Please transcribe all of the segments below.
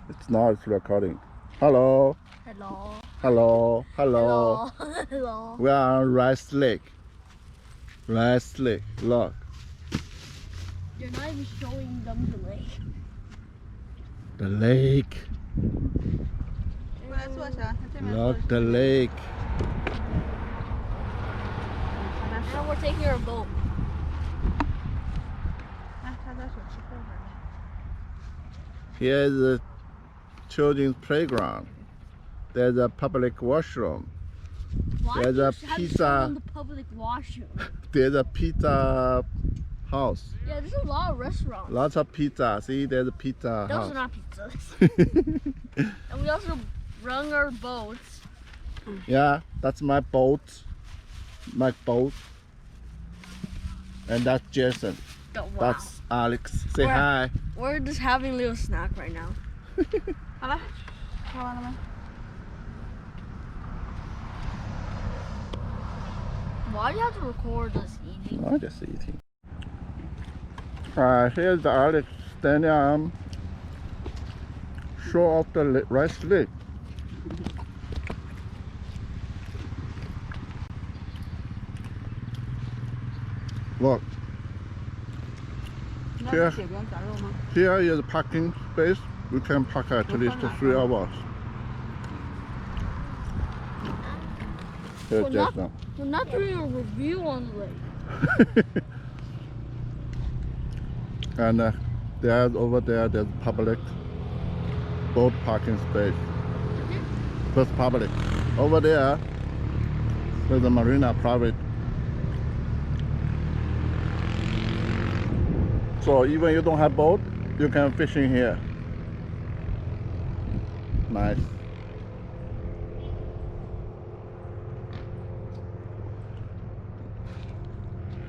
It's not, it's recording. Hello. Hello. Hello. Hello. Hello. We are on Rice Lake. Rice Lake. Look. You're not even showing them the lake. The lake. Look, the lake. And we're taking our boat. Here is the children's playground. There's a public washroom. Why There's do you a have to pizza. show them the public washroom? There's a pizza house. Yeah, there's a lot of restaurants. Lots of pizza. See, there's a pizza Those house. are not pizzas. And we also run our boats. Yeah, that's my boat. My boat. And that's Jason. Oh, wow. That's Alex. Say We're- hi. We're just having a little snack right now. Why do you have to record us eating? I'm just eating. Here's the Alex standing on shore of the rice lake. Look, here is a parking space. We can park at least 3 hours. Here's Jason. We're not doing a review on the lake. And there's over there's public boat parking space. First public. Over there, there's a marina private. So even you don't have boat, you can fish in here. Nice.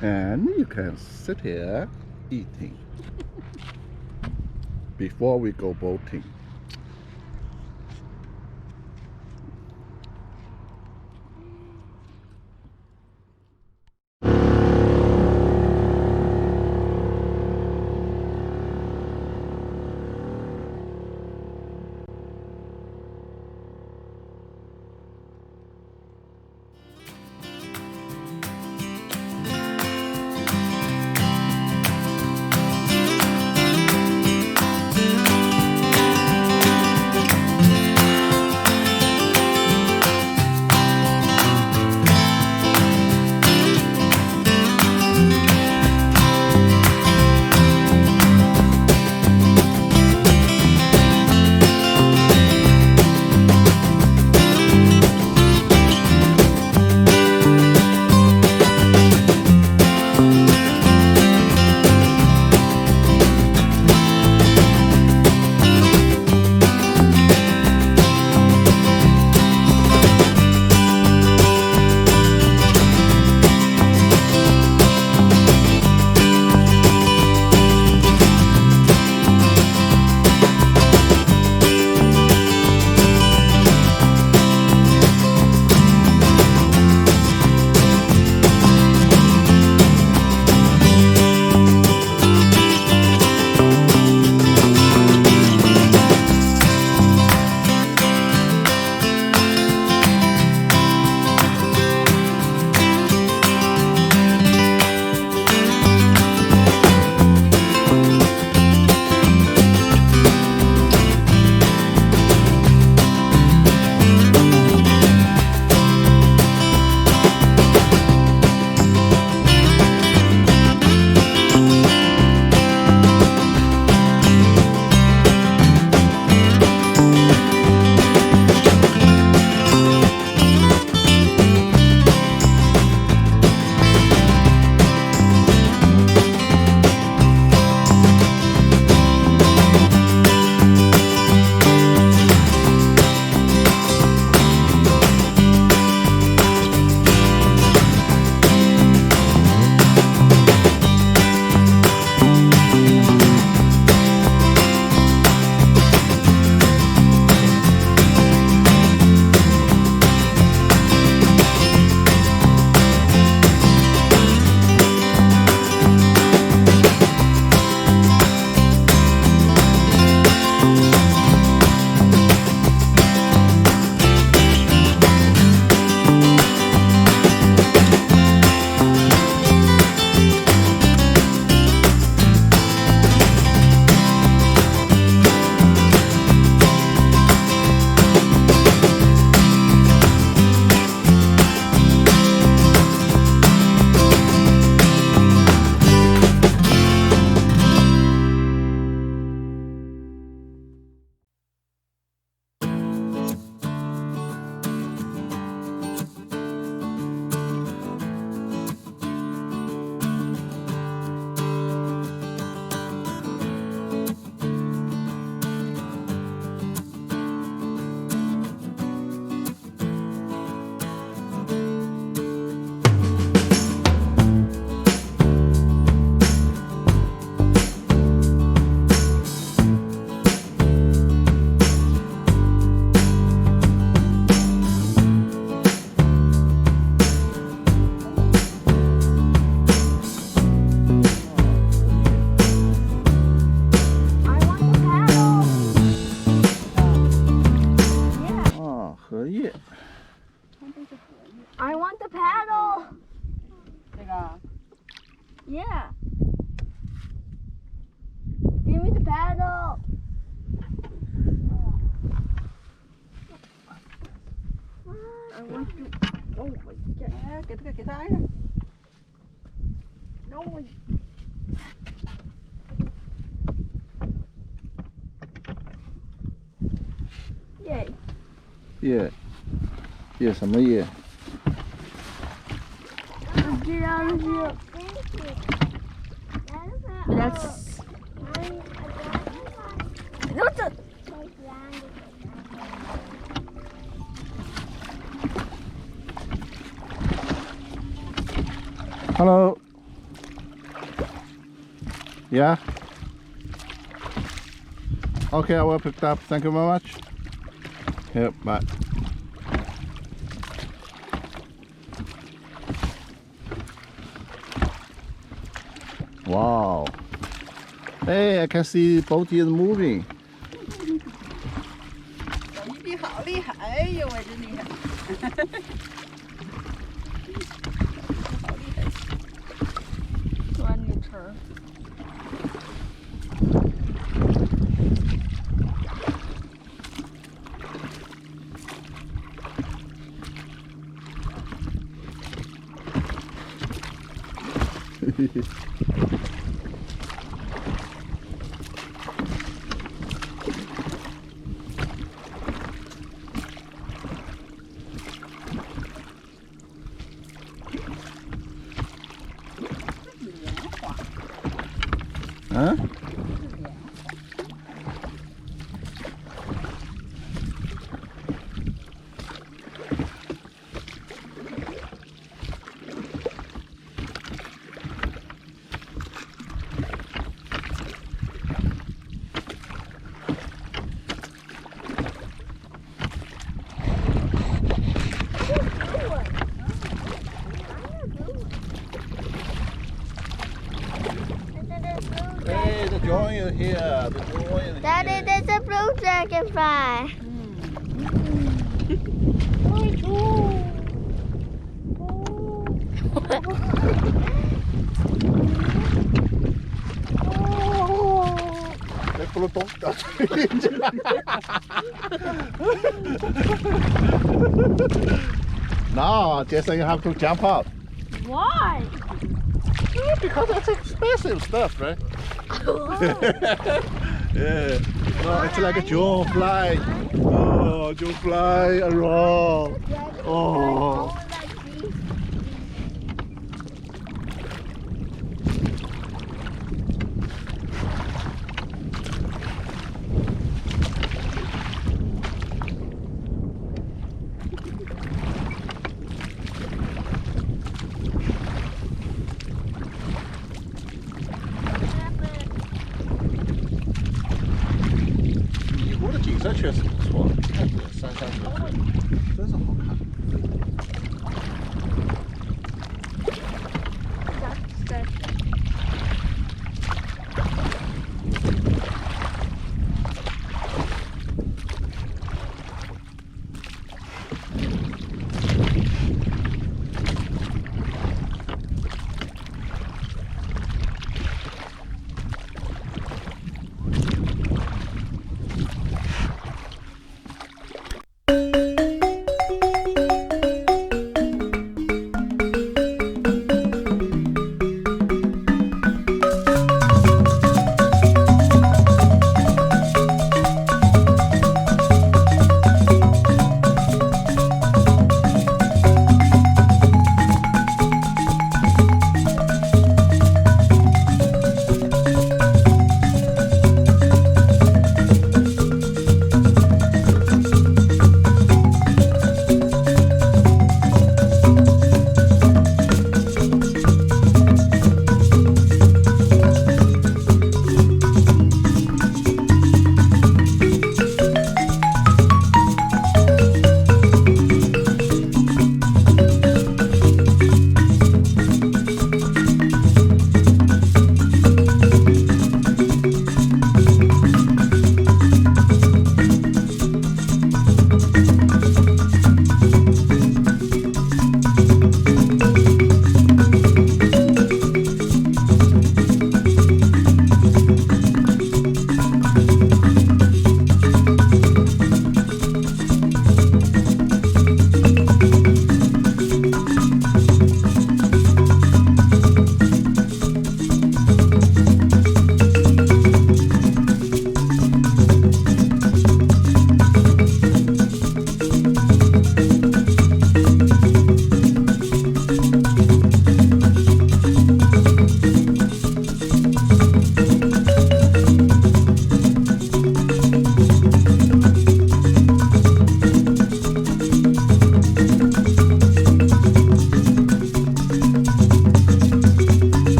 And you can sit here eating before we go boating. Yeah. Give me the paddle. I want to. Oh my god. Cái thái. No. Yay. 耶，耶什么耶？ Get out of here. That's. What's that? Hello. Yeah. Okay, I will pick it up. Thank you very much. Yep, bye. Wow. Hey, I can see boat is moving. 一比好厉害，哎呦喂，真厉害！好厉害！ Do I need to turn? Huh? Hey, the joint is here. The joint is Daddy, here. there's a blue dragonfly. 내 걸로 똥 No, Jason, you have to jump up. Why? Because it's expensive stuff, right? Yeah. No, it's like a drone fly. Oh, drone fly around. Oh.以湖的景色确实不错，看这山山水水，真是好看。